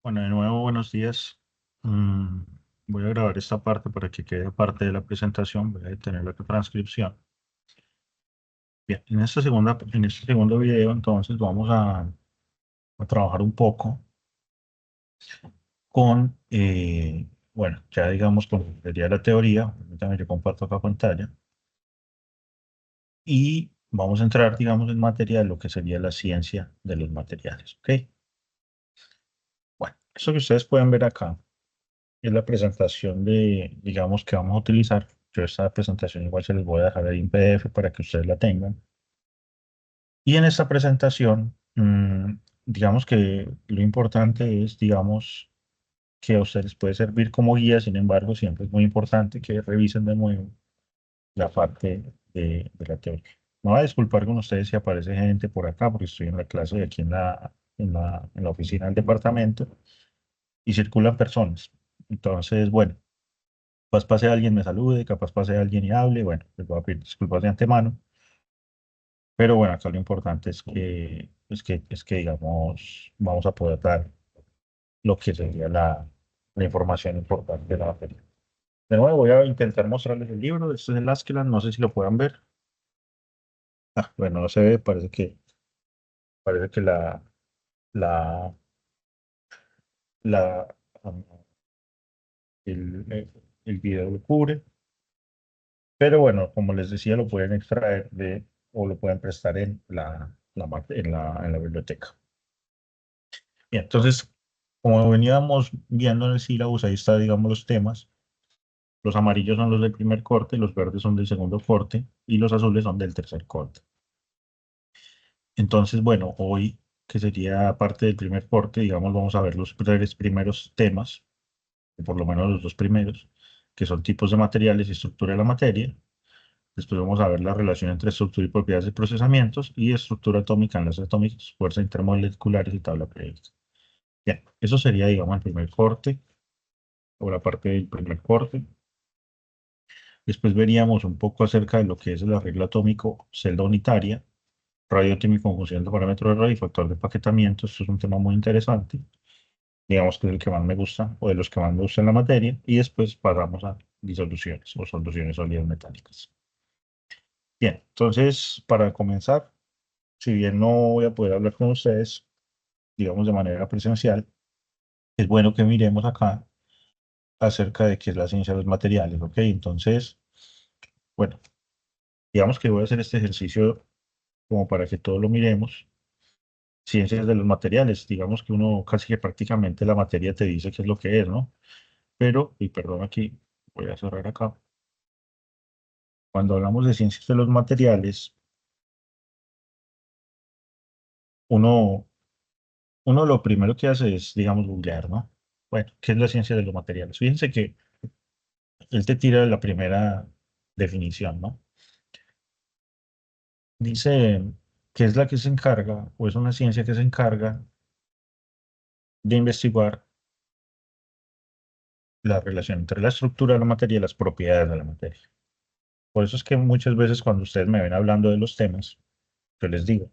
Bueno, de nuevo, buenos días. Mm, Voy a grabar esta parte para que quede parte de la presentación. Voy a detener la transcripción. Bien, en este segundo video, entonces, vamos a trabajar un poco con, bueno, ya digamos, con lo que sería la teoría. Permítame, yo comparto acá pantalla. Y vamos a entrar, digamos, en materia de lo que sería la ciencia de los materiales. ¿Ok? Bueno, eso que ustedes pueden ver acá es la presentación digamos, que vamos a utilizar. Yo esta presentación igual se les voy a dejar ahí en PDF para que ustedes la tengan. Y en esta presentación, digamos que lo importante es, digamos, que a ustedes puede servir como guía. Sin embargo, siempre es muy importante que revisen de nuevo la parte de la teoría. Me voy a disculpar con ustedes si aparece gente por acá, porque estoy en la clase de aquí en la oficina del departamento y circulan personas. Entonces, bueno. Capaz pase alguien, me salude, capaz pase alguien y hable. Bueno, les voy a pedir disculpas de antemano. Pero bueno, acá lo importante es que digamos, vamos a poder dar lo que sería la información importante de la materia. De nuevo, voy a intentar mostrarles el libro. Este es el Askeland, no sé si lo puedan ver. Bueno, no se ve, parece que la, la, um, el video lo cubre. Pero bueno, como les decía, lo pueden extraer o lo pueden prestar en la biblioteca. Bien, entonces, como veníamos viendo en el sílabus, ahí está, digamos, los temas. Los amarillos son los del primer corte, los verdes son del segundo corte y los azules son del tercer corte. Entonces, bueno, hoy, que sería parte del primer corte, digamos, vamos a ver los tres primeros temas, o por lo menos los dos primeros, que son tipos de materiales y estructura de la materia. Después vamos a ver la relación entre estructura y propiedades de procesamientos y estructura atómica, enlaces atómicos, fuerzas intermoleculares y tabla periódica. Bien, eso sería, digamos, el primer corte o la parte del primer corte. Después veríamos un poco acerca de lo que es el arreglo atómico, celda unitaria, radio atómico, conjunción de parámetros de radio y factor de empaquetamiento. Esto es un tema muy interesante. Digamos que es el que más me gusta o de los que más me gusta en la materia. Y después pasamos a disoluciones o soluciones sólidas metálicas. Bien, entonces, para comenzar, si bien no voy a poder hablar con ustedes, digamos, de manera presencial, es bueno que miremos acá acerca de qué es la ciencia de los materiales, ¿ok? Entonces, bueno, digamos que voy a hacer este ejercicio como para que todos lo miremos. Ciencias de los materiales, digamos que uno casi que prácticamente la materia te dice qué es lo que es, ¿no? Pero, y perdón aquí, voy a cerrar acá. Cuando hablamos de ciencias de los materiales, uno, uno lo primero que hace es, digamos, googlear, ¿no? Bueno, ¿qué es la ciencia de los materiales? Fíjense que él te tira la primera definición, ¿no? Dice que es la que se encarga, o es una ciencia que se encarga de investigar la relación entre la estructura de la materia y las propiedades de la materia. Por eso es que muchas veces cuando ustedes me ven hablando de los temas, yo les digo,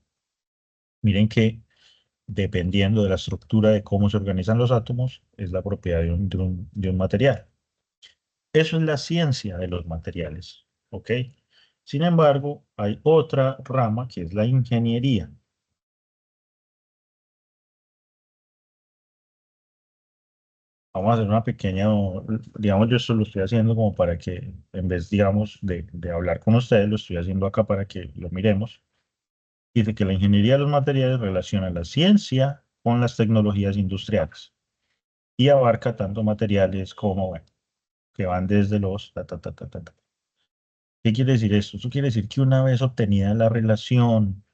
miren que dependiendo de la estructura de cómo se organizan los átomos, es la propiedad de un material. Eso es la ciencia de los materiales, ¿ok? Sin embargo, hay otra rama que es la ingeniería. Vamos a hacer una pequeña, digamos, yo esto lo estoy haciendo como para que, en vez, digamos, de hablar con ustedes, lo estoy haciendo acá para que lo miremos. Dice que la ingeniería de los materiales relaciona la ciencia con las tecnologías industriales y abarca tanto materiales como, bueno, que van desde los... ta. ¿Qué quiere decir esto? Esto quiere decir que una vez obtenida la relación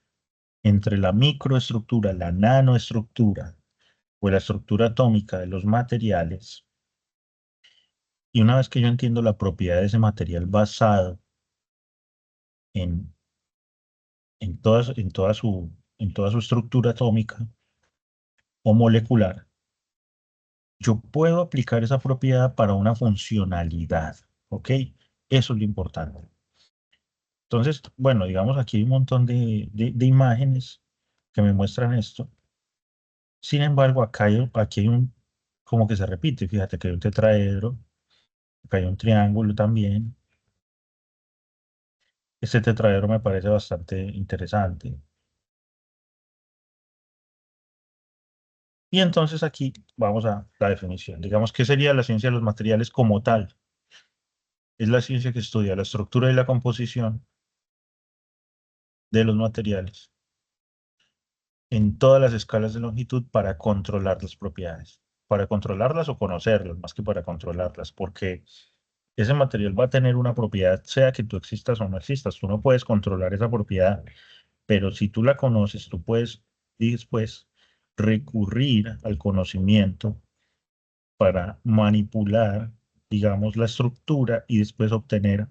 entre la microestructura, la nanoestructura o la estructura atómica de los materiales, y una vez que yo entiendo la propiedad de ese material basado en, en toda su estructura atómica o molecular, yo puedo aplicar esa propiedad para una funcionalidad, ¿ok? Eso es lo importante. Entonces, bueno, digamos, aquí hay un montón de imágenes que me muestran esto. Sin embargo, aquí hay como que se repite. Fíjate que hay un tetraedro, que hay un triángulo también. Este tetraedro me parece bastante interesante. Y entonces aquí vamos a la definición. Digamos, ¿qué sería la ciencia de los materiales como tal? Es la ciencia que estudia la estructura y la composición de los materiales en todas las escalas de longitud para controlar las propiedades. Para controlarlas o conocerlas, más que para controlarlas, porque ese material va a tener una propiedad, sea que tú existas o no existas. Tú no puedes controlar esa propiedad, pero si tú la conoces, tú puedes después recurrir al conocimiento para manipular, digamos, la estructura y después obtener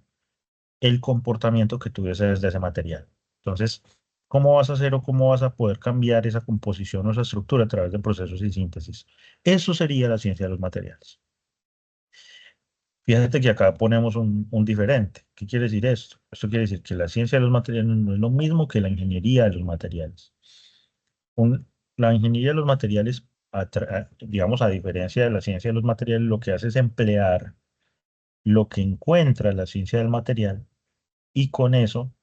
el comportamiento que tú deseas de ese material. Entonces, ¿cómo vas a hacer o cómo vas a poder cambiar esa composición o esa estructura a través de procesos de síntesis? Eso sería la ciencia de los materiales. Fíjate que acá ponemos un diferente. ¿Qué quiere decir esto? Esto quiere decir que la ciencia de los materiales no es lo mismo que la ingeniería de los materiales. La ingeniería de los materiales, digamos, a diferencia de la ciencia de los materiales, lo que hace es emplear lo que encuentra la ciencia del material y con eso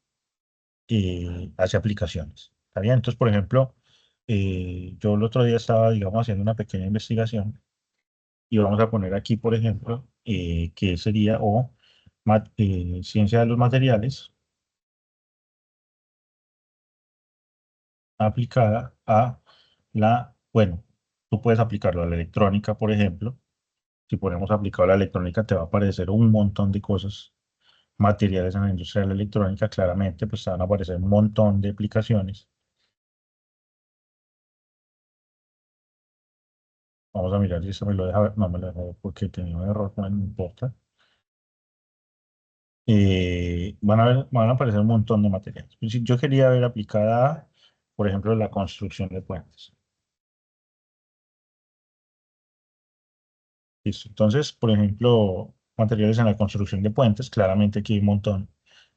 hace aplicaciones. ¿Está bien? Entonces, por ejemplo, yo el otro día estaba, digamos, haciendo una pequeña investigación y vamos a poner aquí, por ejemplo, que sería ciencia de los materiales aplicada a bueno, tú puedes aplicarlo a la electrónica, por ejemplo. Si ponemos aplicado a la electrónica, te va a aparecer un montón de cosas, materiales en la industria de la electrónica, claramente, pues te van a aparecer un montón de aplicaciones. Vamos a mirar si se me lo deja ver. No me lo deja ver porque tenía un error, no me importa. Van a aparecer un montón de materiales. Pues, si yo quería ver aplicada, por ejemplo, la construcción de puentes. Listo. Entonces, por ejemplo, materiales en la construcción de puentes, claramente aquí hay un montón.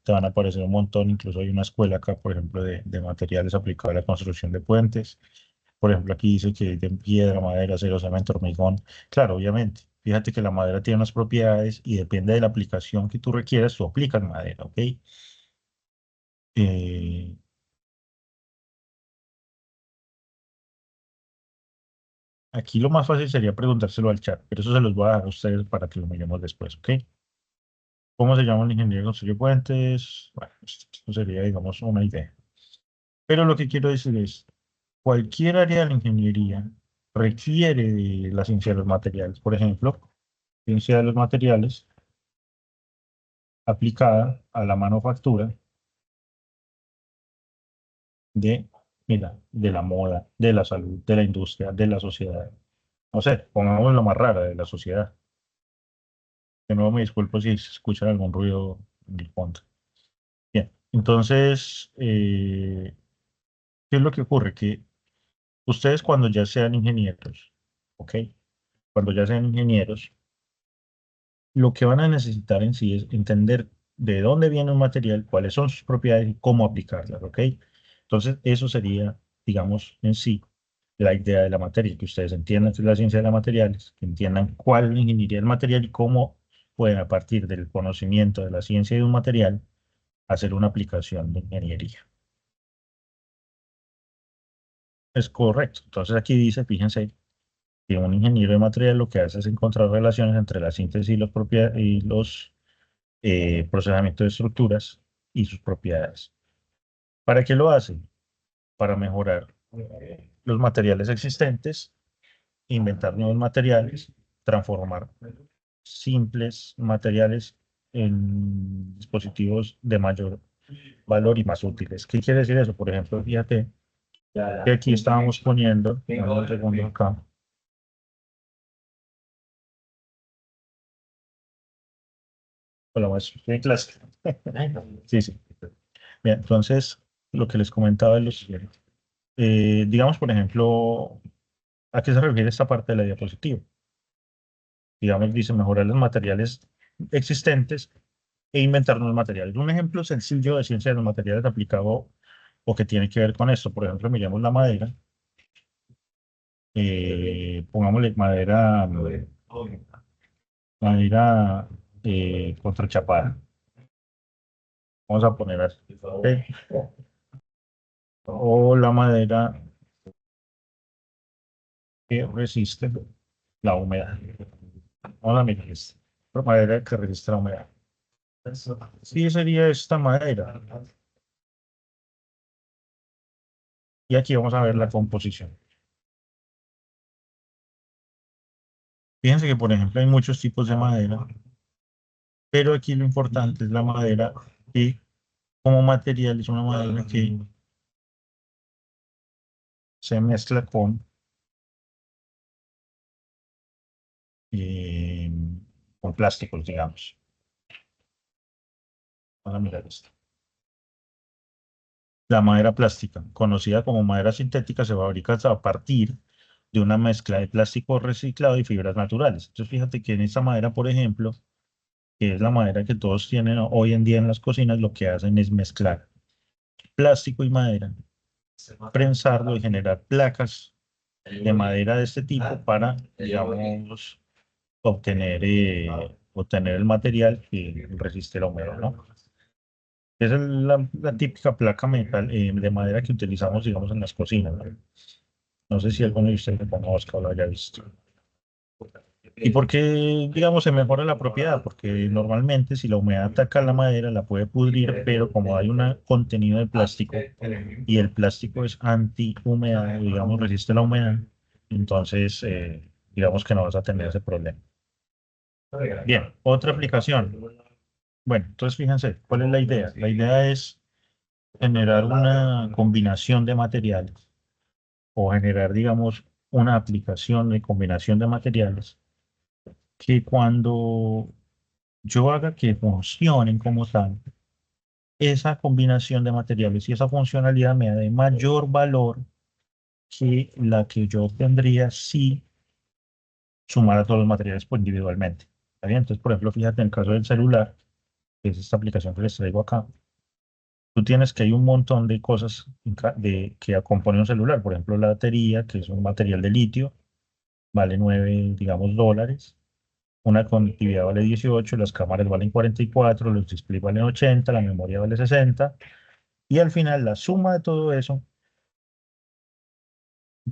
Te van a aparecer un montón. Incluso hay una escuela acá, por ejemplo, de materiales aplicados a la construcción de puentes. Por ejemplo, aquí dice que de piedra, madera, acero, cemento, hormigón. Claro, obviamente. Fíjate que la madera tiene unas propiedades y depende de la aplicación que tú requieras, tú aplicas madera, ¿ok? Eh, Aquí lo más fácil sería preguntárselo al chat, pero eso se los voy a dar a ustedes para que lo miremos después, ¿ok? ¿Cómo se llama la ingeniería de construir puentes? Bueno, esto sería, digamos, una idea. Pero lo que quiero decir es, cualquier área de la ingeniería requiere de la ciencia de los materiales. Por ejemplo, ciencia de los materiales aplicada a la manufactura de, mira, de la moda, de la salud, de la industria, de la sociedad. No sé, pongamos lo más rara de la sociedad. De nuevo me disculpo si se escucha algún ruido en el fondo. Bien, entonces, ¿qué es lo que ocurre? Que ustedes cuando ya sean ingenieros, ¿ok? Cuando ya sean ingenieros, lo que van a necesitar en sí es entender de dónde viene un material, cuáles son sus propiedades y cómo aplicarlas, ¿ok? Entonces, eso sería, digamos, en sí, la idea de la materia, que ustedes entiendan qué es la ciencia de los materiales, que entiendan cuál es la ingeniería del material y cómo pueden, a partir del conocimiento de la ciencia de un material, hacer una aplicación de ingeniería. Es correcto. Entonces, aquí dice, fíjense, que un ingeniero de material lo que hace es encontrar relaciones entre la síntesis y los procesamientos de estructuras y sus propiedades. ¿Para qué lo hace? Para mejorar los materiales existentes, inventar nuevos materiales, transformar simples materiales en dispositivos de mayor valor y más útiles. ¿Qué quiere decir eso? Por ejemplo, fíjate que aquí estábamos poniendo, dame un segundo acá, con la muestra de clase. Sí, sí. Bien, entonces, lo que les comentaba es lo siguiente. Digamos, por ejemplo, ¿a qué se refiere esta parte de la diapositiva? Digamos, dice mejorar los materiales existentes e inventar nuevos materiales. Un ejemplo sencillo de ciencia de los materiales aplicado o que tiene que ver con esto, por ejemplo, miremos la madera. pongámosle madera contrachapada. Vamos a poner así. ¿Ok? O la madera que resiste la humedad. Vamos a mirar esta. Madera que resiste la humedad. Sí, sería esta madera. Y aquí vamos a ver la composición. Fíjense que, por ejemplo, hay muchos tipos de madera, pero aquí lo importante es la madera que como material es una madera que se mezcla eh, con plásticos, digamos. Vamos a mirar esto. La madera plástica, conocida como madera sintética, se fabrica a partir de una mezcla de plástico reciclado y fibras naturales. Entonces, fíjate que en esta madera, por ejemplo, que es la madera que todos tienen hoy en día en las cocinas, lo que hacen es mezclar plástico y madera, prensarlo y generar placas de madera de este tipo para, digamos, obtener el material que resiste la humedad, ¿no? Esa es la típica placa metal, de madera que utilizamos, digamos, en las cocinas, ¿no? No sé si alguno de ustedes lo conozca o lo haya visto. ¿Y por qué, digamos, se mejora la propiedad? Porque normalmente si la humedad ataca la madera, la puede pudrir, pero como hay un contenido de plástico y el plástico es antihumedad, digamos, resiste la humedad, entonces, digamos que no vas a tener ese problema. Bien, otra aplicación. Bueno, entonces fíjense, ¿cuál es la idea? La idea es generar una combinación de materiales o generar, digamos, una aplicación de combinación de materiales que cuando yo haga que funcionen como tal, esa combinación de materiales y esa funcionalidad me da de mayor valor que la que yo obtendría si sumara todos los materiales pues, individualmente. ¿Está bien? Entonces, por ejemplo, fíjate en el caso del celular, que es esta aplicación que les traigo acá, tú tienes que hay un montón de cosas que componen un celular. Por ejemplo, la batería, que es un material de litio, vale 9 digamos, dólares. Una conectividad vale 18, las cámaras valen 44, los displays valen 80, la memoria vale 60. Y al final, la suma de todo eso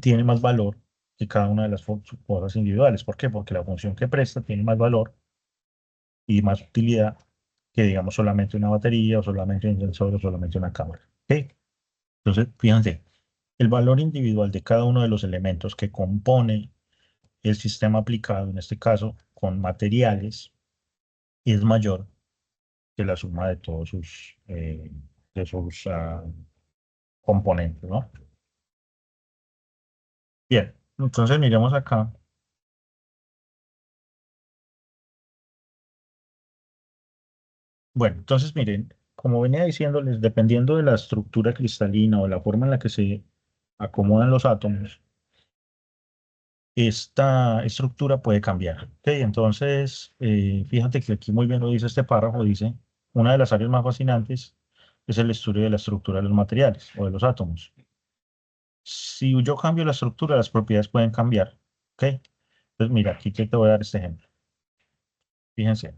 tiene más valor que cada una de las cosas individuales. ¿Por qué? Porque la función que presta tiene más valor y más utilidad que, digamos, solamente una batería o solamente un sensor o solamente una cámara. ¿Ok? Entonces, fíjense, el valor individual de cada uno de los elementos que compone el sistema aplicado, en este caso con materiales, es mayor que la suma de todos sus componentes, ¿no? Bien, entonces miremos acá. Bueno, entonces miren, como venía diciéndoles, dependiendo de la estructura cristalina o la forma en la que se acomodan los átomos, esta estructura puede cambiar. ¿Ok? Entonces, fíjate que aquí muy bien lo dice este párrafo, dice, una de las áreas más fascinantes es el estudio de la estructura de los materiales o de los átomos. Si yo cambio la estructura, las propiedades pueden cambiar. ¿Ok? Entonces, mira, aquí te voy a dar este ejemplo. Fíjense,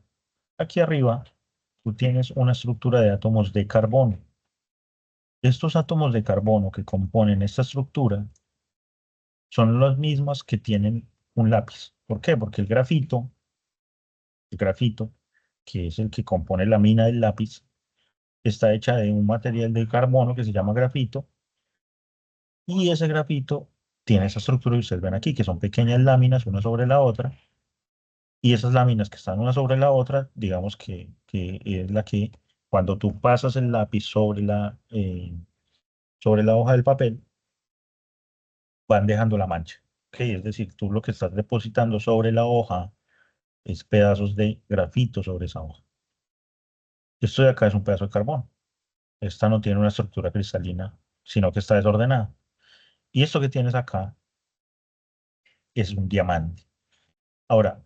aquí arriba tú tienes una estructura de átomos de carbono. Estos átomos de carbono que componen esta estructura son los mismos que tienen un lápiz. ¿Por qué? Porque el grafito, que es el que compone la mina del lápiz, está hecha de un material de carbono que se llama grafito, y ese grafito tiene esa estructura que ustedes ven aquí, que son pequeñas láminas una sobre la otra, y esas láminas que están una sobre la otra, digamos que es la que cuando tú pasas el lápiz sobre la hoja del papel, van dejando la mancha. ¿Ok? Es decir, tú lo que estás depositando sobre la hoja es pedazos de grafito sobre esa hoja. Esto de acá es un pedazo de carbón. Esta no tiene una estructura cristalina, sino que está desordenada. Y esto que tienes acá es un diamante. Ahora,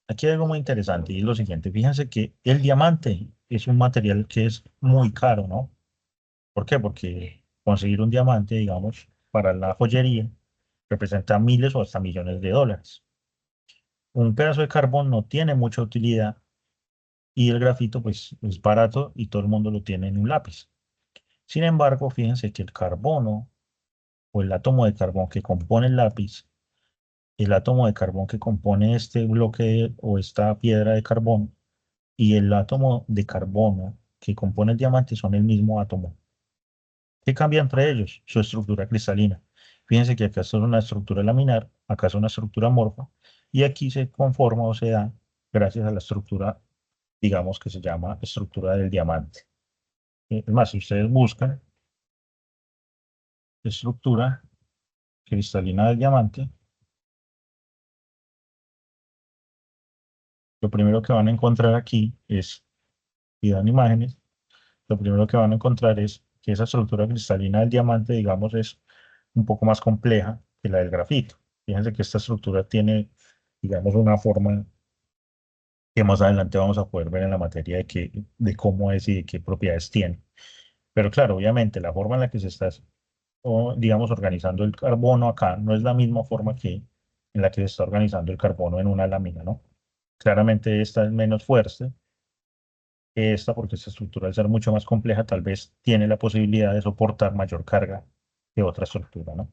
aquí hay algo muy interesante y es lo siguiente. Fíjense que el diamante es un material que es muy caro, ¿no? ¿Por qué? Porque conseguir un diamante, digamos, para la joyería representa miles o hasta millones de dólares. Un pedazo de carbón no tiene mucha utilidad y el grafito pues es barato y todo el mundo lo tiene en un lápiz. Sin embargo, fíjense que el carbono o el átomo de carbón que compone el lápiz, el átomo de carbón que compone este bloque o esta piedra de carbón y el átomo de carbono que compone el diamante son el mismo átomo. ¿Qué cambia entre ellos? Su estructura cristalina. Fíjense que acá es una estructura laminar, acá es una estructura amorfa, y aquí se conforma o se da gracias a la estructura, digamos que se llama estructura del diamante. Es más, si ustedes buscan estructura cristalina del diamante, lo primero que van a encontrar aquí es, si dan imágenes, lo primero que van a encontrar es que esa estructura cristalina del diamante, digamos, es un poco más compleja que la del grafito. Fíjense que esta estructura tiene, digamos, una forma que más adelante vamos a poder ver en la materia de cómo es y de qué propiedades tiene. Pero claro, obviamente la forma en la que se está, digamos, organizando el carbono acá no es la misma forma que en la que se está organizando el carbono en una lámina, ¿no? Claramente esta es menos fuerte que esta porque esta estructura al ser mucho más compleja tal vez tiene la posibilidad de soportar mayor carga que otra estructura, ¿no?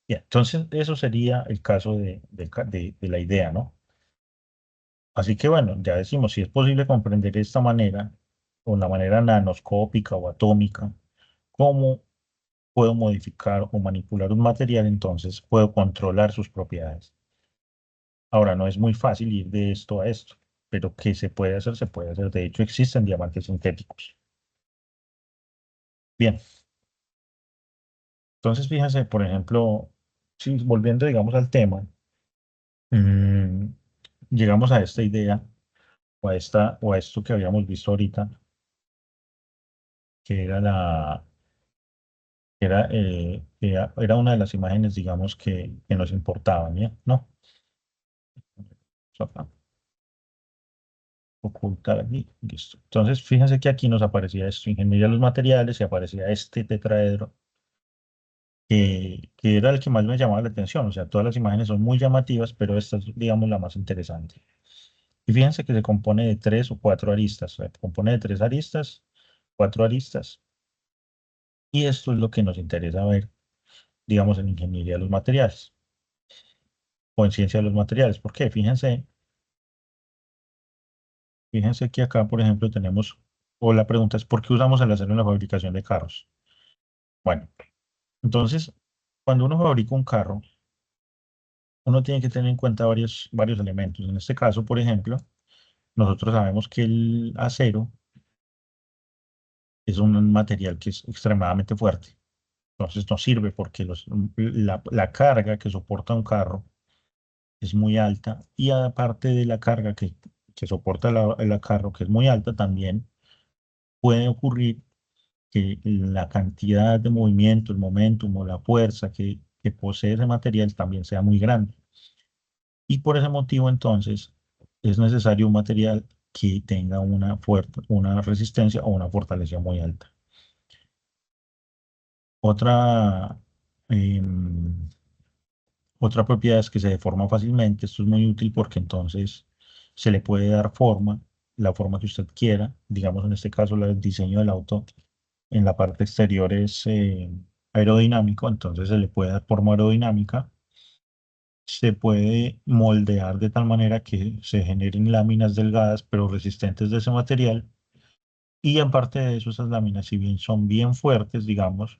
Bien, entonces eso sería el caso de la idea, ¿no? Así que bueno, ya decimos, si es posible comprender de esta manera, o la manera nanoscópica o atómica, cómo puedo modificar o manipular un material, entonces puedo controlar sus propiedades. Ahora, no es muy fácil ir de esto a esto, pero ¿qué se puede hacer? Se puede hacer. De hecho, existen diamantes sintéticos. Bien, entonces fíjense, por ejemplo, si volviendo, digamos, al tema, mm, llegamos a esta idea o a esto que habíamos visto ahorita, que era era una de las imágenes, digamos, que nos importaban, ¿ya? ¿No? Acá, ocultar aquí, listo. Entonces, fíjense que aquí nos aparecía esto, ingeniería de los materiales, y aparecía este tetraedro, que era el que más me llamaba la atención. O sea, todas las imágenes son muy llamativas, pero esta es, digamos, la más interesante. Y fíjense que se compone de tres o cuatro aristas, o sea, se compone de tres aristas, cuatro aristas, y esto es lo que nos interesa ver, digamos, en ingeniería de los materiales o en ciencia de los materiales. ¿Por qué? Fíjense que acá, por ejemplo, tenemos, o la pregunta es, ¿por qué usamos el acero en la fabricación de carros? Bueno, entonces, cuando uno fabrica un carro, uno tiene que tener en cuenta varios elementos. En este caso, por ejemplo, nosotros sabemos que el acero es un material que es extremadamente fuerte. Entonces nos sirve porque la carga que soporta un carro es muy alta y aparte de la carga que soporta el carro, que es muy alta, también puede ocurrir que la cantidad de movimiento, el momentum o la fuerza que posee ese material también sea muy grande. Y por ese motivo, entonces, es necesario un material que tenga una resistencia o una fortaleza muy alta. Otra, em, otra propiedad es que se deforma fácilmente. Esto es muy útil porque entonces se le puede dar forma, la forma que usted quiera. Digamos, en este caso, el diseño del auto en la parte exterior es aerodinámico, entonces se le puede dar forma aerodinámica. Se puede moldear de tal manera que se generen láminas delgadas pero resistentes de ese material. Y aparte de eso, esas láminas, si bien son bien fuertes, digamos,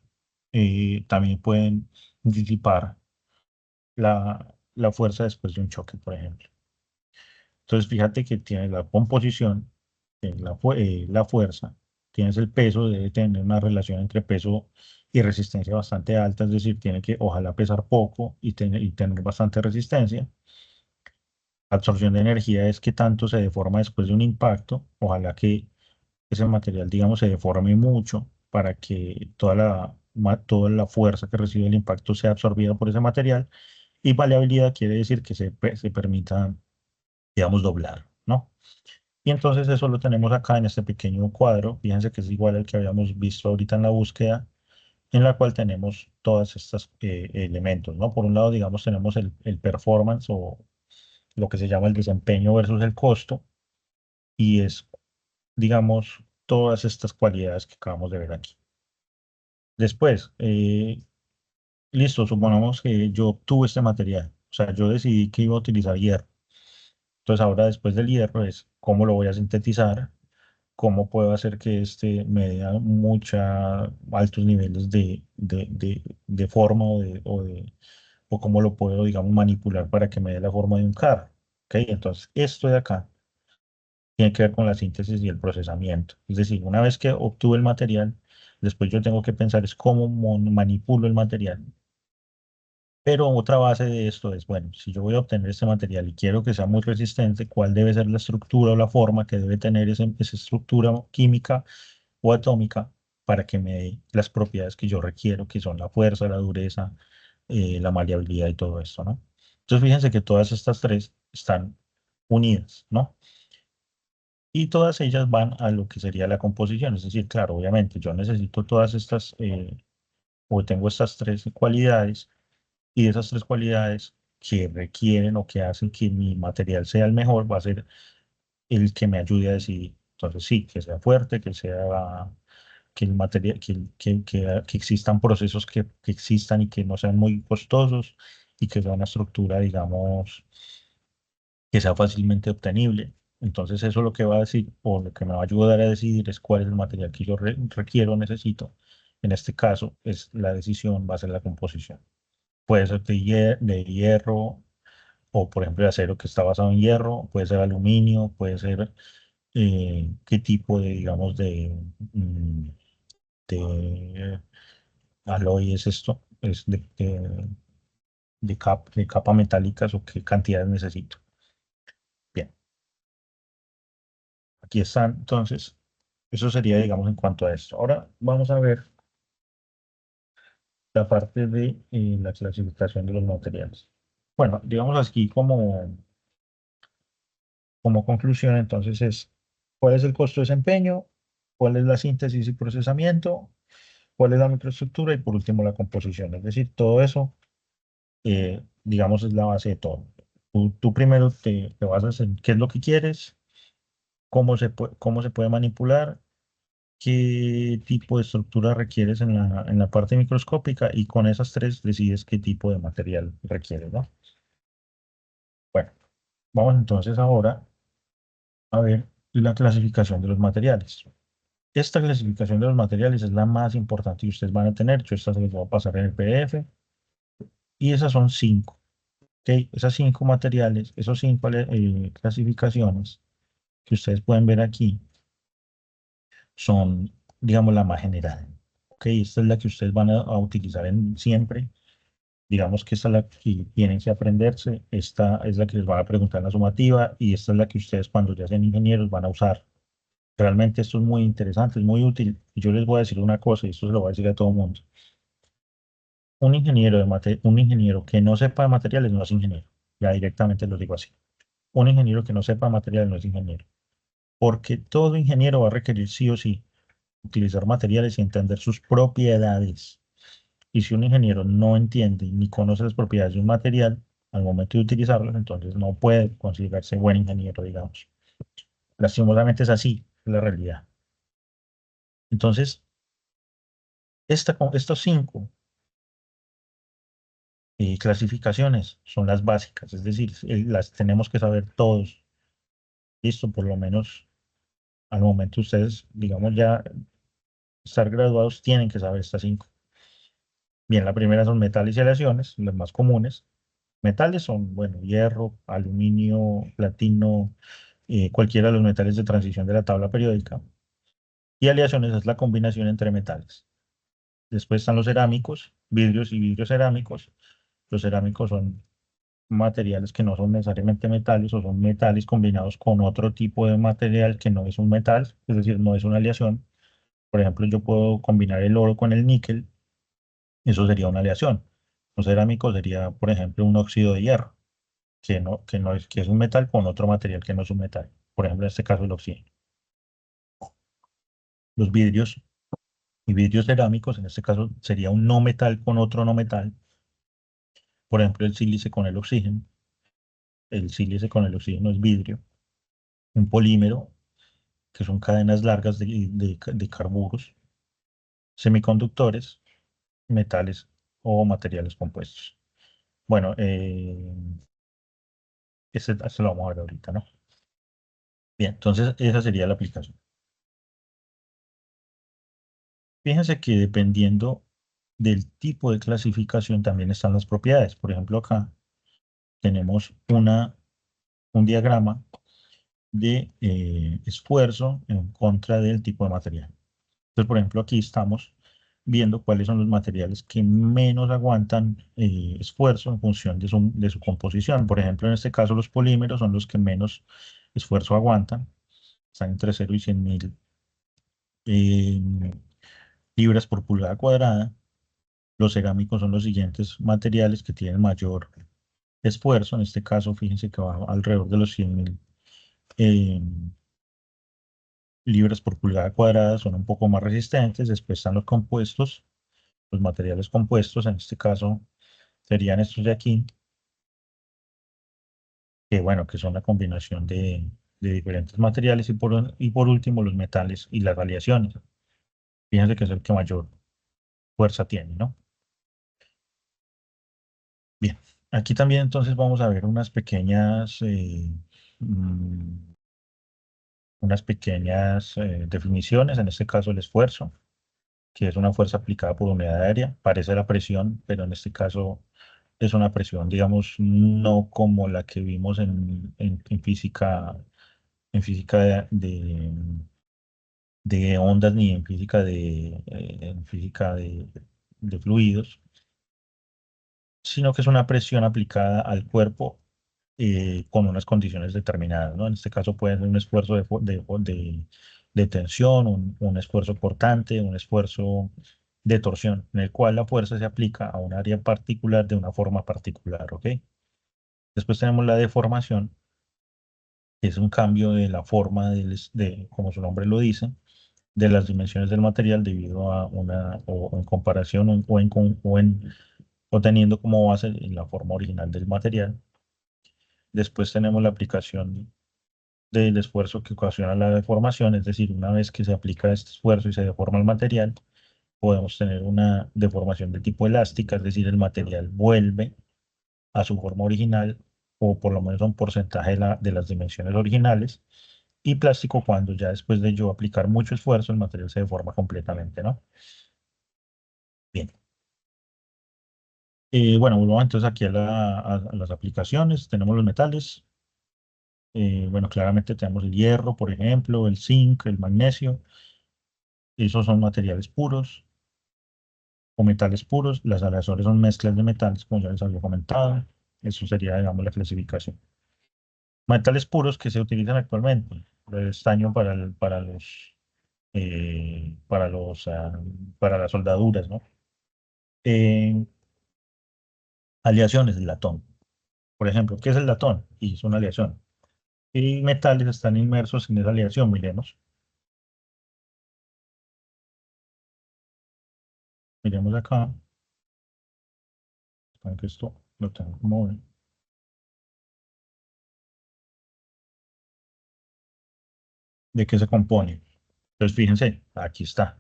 también pueden disipar la fuerza después de un choque, por ejemplo. Entonces, fíjate que tienes la composición, tienes la fuerza, tienes el peso, debe tener una relación entre peso y resistencia bastante alta, es decir, tiene que ojalá pesar poco y tener bastante resistencia. Absorción de energía es que tanto se deforma después de un impacto, ojalá que ese material, digamos, se deforme mucho para que toda la fuerza que recibe el impacto sea absorbida por ese material. Y maleabilidad quiere decir que se permita, digamos, doblar, ¿no? Y entonces eso lo tenemos acá en este pequeño cuadro. Fíjense que es igual al que habíamos visto ahorita en la búsqueda. en la cual tenemos todos estos elementos, ¿no? Por un lado, digamos, tenemos el performance o lo que se llama el desempeño versus el costo, y es, digamos, todas estas cualidades que acabamos de ver aquí. Después, listo, supongamos que yo obtuve este material, o sea, yo decidí que iba a utilizar hierro. Entonces, ahora después del hierro es cómo lo voy a sintetizar, cómo puedo hacer que este me dé altos niveles de forma o cómo lo puedo, digamos, manipular para que me dé la forma de un carro. ¿Ok? Entonces, esto de acá tiene que ver con la síntesis y el procesamiento. Es decir, una vez que obtuve el material, después yo tengo que pensar es cómo manipulo el material. Pero otra base de esto es, bueno, si yo voy a obtener este material y quiero que sea muy resistente, ¿cuál debe ser la estructura o la forma que debe tener esa estructura química o atómica para que me dé las propiedades que yo requiero, que son la fuerza, la dureza, la maleabilidad y todo esto, ¿no? Entonces, fíjense que todas estas tres están unidas, ¿no? Y todas ellas van a lo que sería la composición. Es decir, claro, obviamente yo necesito todas estas, o tengo estas tres cualidades, y de esas tres cualidades que requieren o que hacen que mi material sea el mejor, va a ser el que me ayude a decidir. Entonces, sí, que sea fuerte, que el material, que existan procesos que existan y que no sean muy costosos y que sea una estructura, digamos, que sea fácilmente obtenible. Entonces eso lo que va a decir, o lo que me va a ayudar a decidir es cuál es el material que yo requiero, necesito. En este caso, es la decisión, va a ser la composición. Puede ser de hierro, o por ejemplo de acero que está basado en hierro, puede ser aluminio, puede ser qué tipo de, digamos, de alloy es esto, es de capa metálicas o qué cantidades necesito. Bien, aquí están, entonces, eso sería, digamos, en cuanto a esto. Ahora vamos a ver la parte de la clasificación de los materiales. Bueno, digamos aquí como conclusión, entonces es, ¿cuál es el costo de desempeño? ¿Cuál es la síntesis y procesamiento? ¿Cuál es la microestructura? Y por último, la composición. Es decir, todo eso, digamos, es la base de todo. Tú primero te basas en qué es lo que quieres, cómo se puede manipular, qué tipo de estructura requieres en la parte microscópica y con esas tres decides qué tipo de material requieres, ¿no? Bueno, vamos entonces ahora a ver la clasificación de los materiales. Esta clasificación de los materiales es la más importante que ustedes van a tener. Yo esta se les voy a pasar en el PDF y esas son cinco. ¿Ok? Esas cinco materiales, esos cinco clasificaciones que ustedes pueden ver aquí son, digamos, la más general. ¿Ok? Esta es la que ustedes van a utilizar siempre. Digamos que esta es la que tienen que aprenderse. Esta es la que les van a preguntar en la sumativa y esta es la que ustedes cuando ya sean ingenieros van a usar. Realmente esto es muy interesante, es muy útil. Y yo les voy a decir una cosa, y esto se lo voy a decir a todo el mundo. Un ingeniero que no sepa de materiales no es ingeniero. Ya directamente lo digo así. Un ingeniero que no sepa de materiales no es ingeniero. Porque todo ingeniero va a requerir sí o sí utilizar materiales y entender sus propiedades. Y si un ingeniero no entiende ni conoce las propiedades de un material al momento de utilizarlo, entonces no puede considerarse buen ingeniero, digamos. Lastimosamente es así, es la realidad. Entonces, estos cinco clasificaciones son las básicas, es decir, las tenemos que saber todos. Listo, por lo menos al momento ustedes, digamos, ya estar graduados, tienen que saber estas cinco. Bien, la primera son metales y aleaciones, las más comunes. Metales son, bueno, hierro, aluminio, platino, cualquiera de los metales de transición de la tabla periódica. Y aleaciones es la combinación entre metales. Después están los cerámicos, vidrios y vidrios cerámicos. Los cerámicos son materiales que no son necesariamente metales o son metales combinados con otro tipo de material que no es un metal, es decir, no es una aleación. Por ejemplo, yo puedo combinar el oro con el níquel, eso sería una aleación. Un cerámico sería, por ejemplo, un óxido de hierro, que no es, que es un metal con otro material que no es un metal. Por ejemplo, en este caso el oxígeno. Los vidrios, Y vidrios cerámicos, en este caso sería un no metal con otro no metal, por ejemplo el sílice con el oxígeno. El sílice con el oxígeno es vidrio. Un polímero, que son cadenas largas de carburos, semiconductores, metales o materiales compuestos. Bueno, este lo vamos a ver ahorita, ¿no? Bien, entonces esa sería la aplicación. Fíjense que dependiendo del tipo de clasificación también están las propiedades. Por ejemplo, acá tenemos un diagrama de esfuerzo en contra del tipo de material. Entonces, por ejemplo, aquí estamos viendo cuáles son los materiales que menos aguantan esfuerzo en función de su composición. Por ejemplo, en este caso, los polímeros son los que menos esfuerzo aguantan. Están entre 0 y 100.000 eh, libras por pulgada cuadrada. Los cerámicos son los siguientes materiales que tienen mayor esfuerzo. En este caso, fíjense que va alrededor de los 100.000 eh, libras por pulgada cuadrada, son un poco más resistentes. Después están los compuestos, los materiales compuestos, en este caso serían estos de aquí, que bueno, que son la combinación de diferentes materiales y por último los metales y las aleaciones. Fíjense que es el que mayor fuerza tiene, ¿no? Bien, aquí también entonces vamos a ver mm, unas pequeñas definiciones, en este caso el esfuerzo, que es una fuerza aplicada por unidad aérea, parece la presión, pero en este caso es una presión, digamos, no como la que vimos en física de ondas ni en física de fluidos, sino que es una presión aplicada al cuerpo con unas condiciones determinadas, ¿no? En este caso puede ser un esfuerzo de tensión, un esfuerzo cortante, un esfuerzo de torsión, en el cual la fuerza se aplica a un área particular de una forma particular, ¿ok? Después tenemos la deformación, que es un cambio de la forma, como su nombre lo dice, de las dimensiones del material debido a o en comparación o teniendo como base la forma original del material. Después tenemos la aplicación del esfuerzo que ocasiona la deformación, es decir, una vez que se aplica este esfuerzo y se deforma el material, podemos tener una deformación de tipo elástica, es decir, el material vuelve a su forma original o por lo menos a un porcentaje de las dimensiones originales. Y plástico cuando ya después de yo aplicar mucho esfuerzo, el material se deforma completamente, ¿no? Bien. Bueno, volvamos entonces aquí a las aplicaciones. Tenemos los metales. Bueno, claramente tenemos el hierro, por ejemplo, el zinc, el magnesio. Esos son materiales puros o metales puros. Las aleaciones son mezclas de metales, como ya les había comentado. Eso sería, digamos, la clasificación. Metales puros que se utilizan actualmente. El estaño para las soldaduras, ¿no? Eh, Aleaciones del latón. Por ejemplo, ¿qué es el latón? Y es una aleación. ¿Y metales están inmersos en esa aleación? Miremos acá. Aunque esto lo tengo como ven. ¿De qué se compone? Entonces, fíjense, aquí está.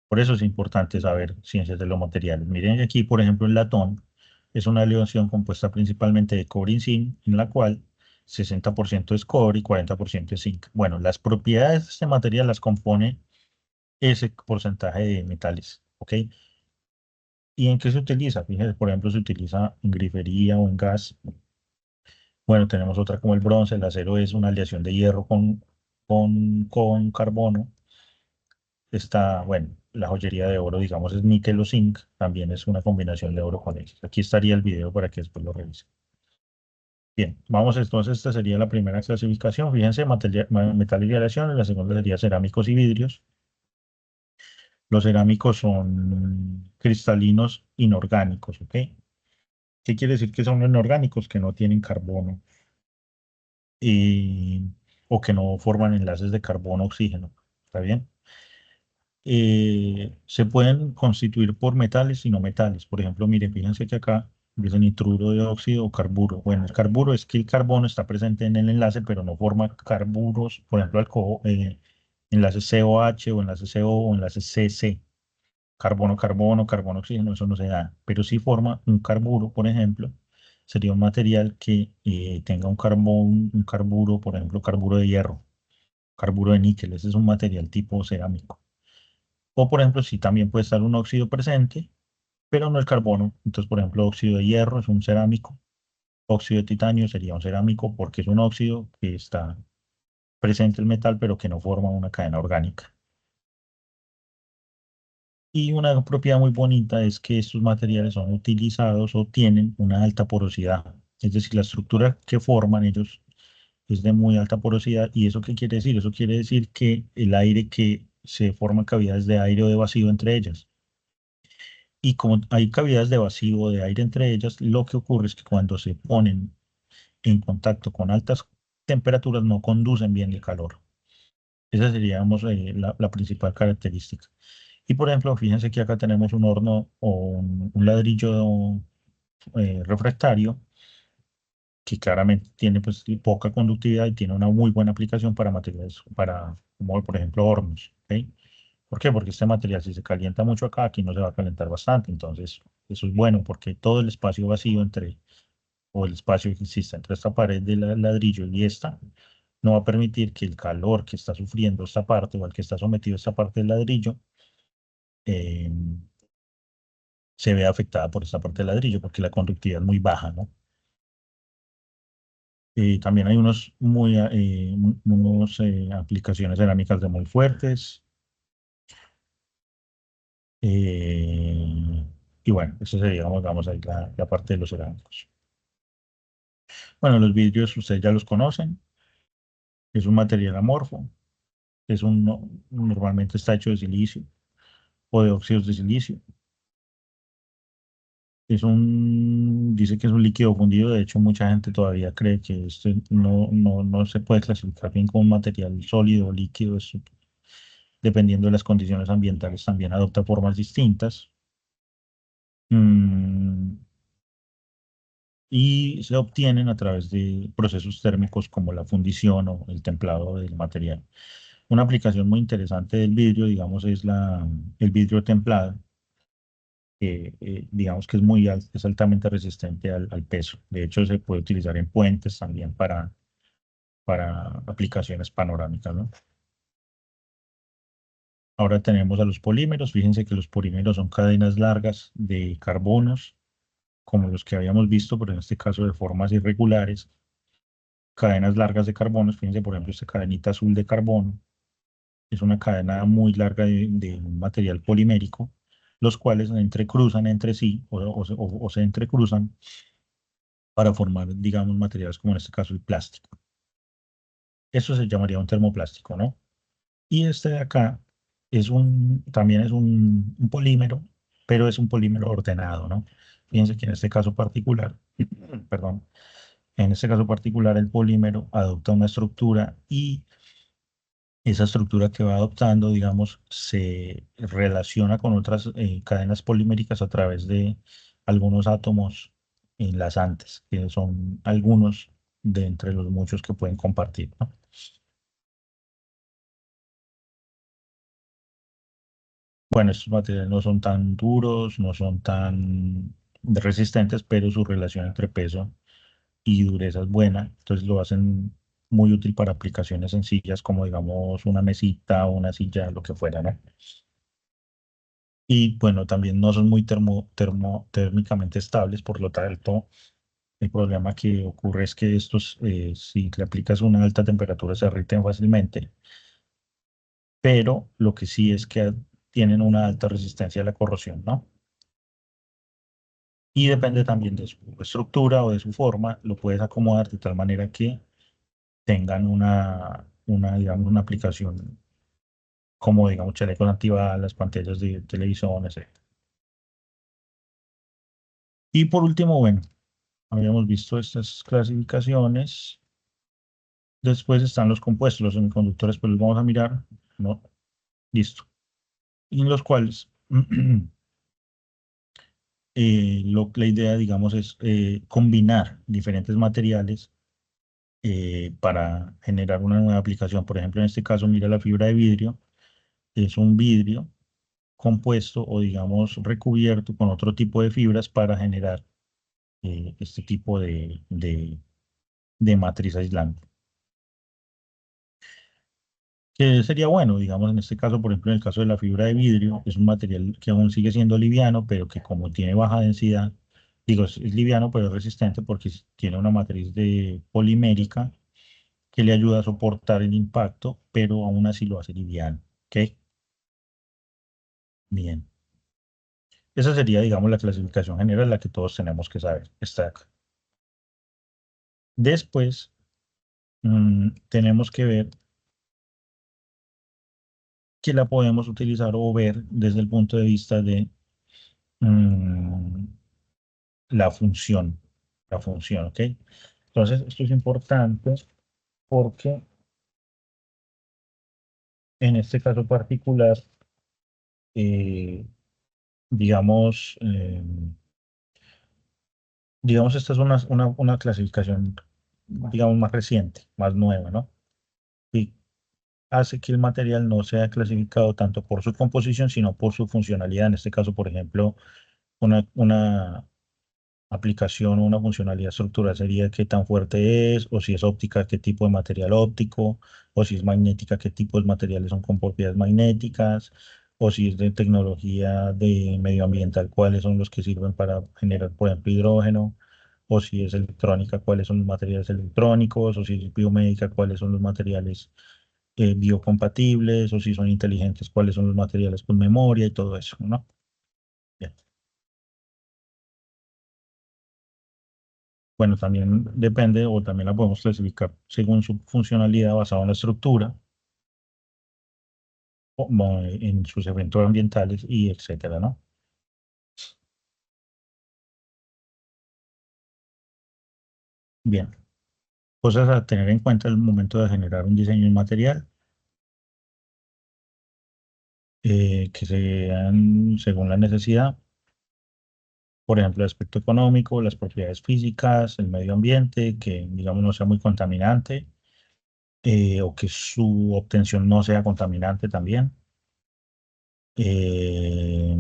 Por eso es importante saber ciencias de los materiales. Miren aquí, por ejemplo, el latón es una aleación compuesta principalmente de cobre y zinc, en la cual 60% es cobre y 40% es zinc. Bueno, las propiedades de este material las compone ese porcentaje de metales, ¿ok? ¿Y en qué se utiliza? Fíjense, por ejemplo, se utiliza en grifería o en gas. Bueno, tenemos otra como el bronce. El acero es una aleación de hierro con carbono. Está, bueno, la joyería de oro, digamos, es níquel o zinc. También es una combinación de oro con X. Aquí estaría el video para que después lo revisen. Bien, vamos entonces, esta sería la primera clasificación. Fíjense, metales y aleaciones. La segunda sería cerámicos y vidrios. Los cerámicos son cristalinos inorgánicos, ¿ok? ¿Qué quiere decir que son inorgánicos? Que no tienen carbono y, o que no forman enlaces de carbono-oxígeno. ¿Está bien? se pueden constituir por metales y no metales. Por ejemplo, miren, fíjense que acá dice nitruro de óxido o carburo. Bueno, el carburo es que el carbono está presente en el enlace, pero no forma carburos, por ejemplo, enlace COH o enlace CO o enlace CC. Carbono, carbono, carbono, oxígeno, eso no se da. Pero sí forma un carburo, por ejemplo. Sería un material que tenga un carburo, por ejemplo, carburo de hierro, carburo de níquel. Ese es un material tipo cerámico. O, por ejemplo, si también puede estar un óxido presente, pero no el carbono. Entonces, por ejemplo, óxido de hierro es un cerámico, óxido de titanio sería un cerámico porque es un óxido que está presente el metal, pero que no forma una cadena orgánica. Y una propiedad muy bonita es que estos materiales son utilizados o tienen una alta porosidad. Es decir, la estructura que forman ellos es de muy alta porosidad. ¿Y eso qué quiere decir? Eso quiere decir que el aire que se forma cavidades de aire o de vacío entre ellas. Y como hay cavidades de vacío o de aire entre ellas, lo que ocurre es que cuando se ponen en contacto con altas temperaturas no conducen bien el calor. Esa sería, digamos, la principal característica. Y por ejemplo, fíjense que acá tenemos un horno o un ladrillo refractario que claramente tiene pues poca conductividad y tiene una muy buena aplicación para materiales, para, como por ejemplo, hornos. ¿Ok? ¿Por qué? Porque este material, si se calienta mucho acá, aquí no se va a calentar bastante. Entonces, eso es bueno porque todo el espacio vacío o el espacio que exista entre esta pared de ladrillo y esta, no va a permitir que el calor que está sufriendo esta parte o al que está sometido esta parte del ladrillo eh, se vea afectada por esta parte del ladrillo porque la conductividad es muy baja, ¿no? También hay unos aplicaciones cerámicas de muy fuertes. eh, y bueno, eso sería, digamos, ahí la parte de los cerámicos. Bueno, los vidrios ustedes ya los conocen. Es un material amorfo. Normalmente está hecho de silicio o de óxidos de silicio. Dice que es un líquido fundido. De hecho, mucha gente todavía cree que este no se puede clasificar bien como un material sólido o líquido. Dependiendo de las condiciones ambientales, también adopta formas distintas. Mm, y se obtienen a través de procesos térmicos como la fundición o el templado del material. Una aplicación muy interesante del vidrio, digamos, es el vidrio templado, que digamos que es altamente resistente al peso. De hecho, se puede utilizar en puentes también para aplicaciones panorámicas, ¿no? Ahora tenemos a los polímeros. Fíjense que los polímeros son cadenas largas de carbonos, como los que habíamos visto, pero en este caso de formas irregulares. Cadenas largas de carbonos. Fíjense, por ejemplo, esta cadenita azul de carbono es una cadena muy larga de un material polimérico, los cuales se entrecruzan entre sí o se entrecruzan para formar, digamos, materiales como en este caso el plástico. Eso se llamaría un termoplástico, ¿no? Y este de acá también es un polímero, pero es un polímero ordenado, ¿no? Fíjense que en este caso particular, perdón, en este caso particular el polímero adopta una estructura y esa estructura que va adoptando, digamos, se relaciona con otras cadenas poliméricas a través de algunos átomos enlazantes, que son algunos de entre los muchos que pueden compartir, ¿no? Bueno, estos materiales no son tan duros, no son tan resistentes, pero su relación entre peso y dureza es buena, entonces lo hacen muy útil para aplicaciones sencillas como digamos una mesita o una silla, lo que fuera, ¿no? Y bueno, también no son muy térmicamente estables, por lo tanto, el problema que ocurre es que estos, si le aplicas una alta temperatura, se derriten fácilmente, pero lo que sí es que tienen una alta resistencia a la corrosión, ¿no? Y depende también de su estructura o de su forma, lo puedes acomodar de tal manera que tengan digamos, una aplicación como, digamos, chalecos antibalas, pantallas de televisión, etc. Y por último, bueno, habíamos visto estas clasificaciones. Después están los compuestos, los semiconductores, pues los vamos a mirar. No, listo. en los cuales la idea, digamos, es combinar diferentes materiales para generar una nueva aplicación. Por ejemplo, en este caso, mira la fibra de vidrio, es un vidrio compuesto o, digamos, recubierto con otro tipo de fibras para generar este tipo de matriz aislante. Que sería bueno, digamos, en este caso, por ejemplo, en el caso de la fibra de vidrio, es un material que aún sigue siendo liviano, pero que como tiene baja densidad, digo, es liviano, pero es resistente porque tiene una matriz de polimérica que le ayuda a soportar el impacto, pero aún así lo hace liviano. ¿Ok? Bien. Esa sería, digamos, la clasificación general, la que todos tenemos que saber. Está acá. Después, tenemos que ver que la podemos utilizar o ver desde el punto de vista de mm, la función. La función, ¿ok? Entonces, esto es importante porque en este caso particular, eh, digamos, digamos, esta es una clasificación, digamos, más reciente, más nueva, ¿no? Y hace que el material no sea clasificado tanto por su composición, sino por su funcionalidad. En este caso, por ejemplo, una aplicación o una funcionalidad estructural sería qué tan fuerte es, o si es óptica, qué tipo de material óptico, o si es magnética, qué tipo de materiales son con propiedades magnéticas, o si es de tecnología de medioambiental, cuáles son los que sirven para generar, por ejemplo, hidrógeno, o si es electrónica, cuáles son los materiales electrónicos, o si es biomédica, cuáles son los materiales biocompatibles, o si son inteligentes, cuáles son los materiales con memoria y todo eso, ¿no? Bien. Bueno, también depende o también la podemos clasificar según su funcionalidad basada en la estructura, en sus eventos ambientales y etcétera, ¿no? Bien, cosas a tener en cuenta al momento de generar un diseño en material, que sean según la necesidad, por ejemplo, el aspecto económico, las propiedades físicas, el medio ambiente, que digamos no sea muy contaminante, o que su obtención no sea contaminante también. eh,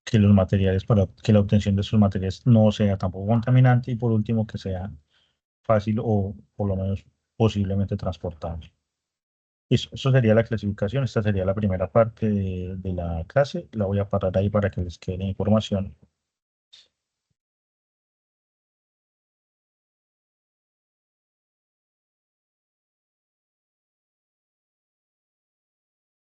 que los materiales, para que la obtención de esos materiales no sea tampoco contaminante y por último que sea fácil o por lo menos posiblemente transportable. Eso sería la clasificación, esta sería la primera parte de la clase, la voy a parar ahí para que les quede la información.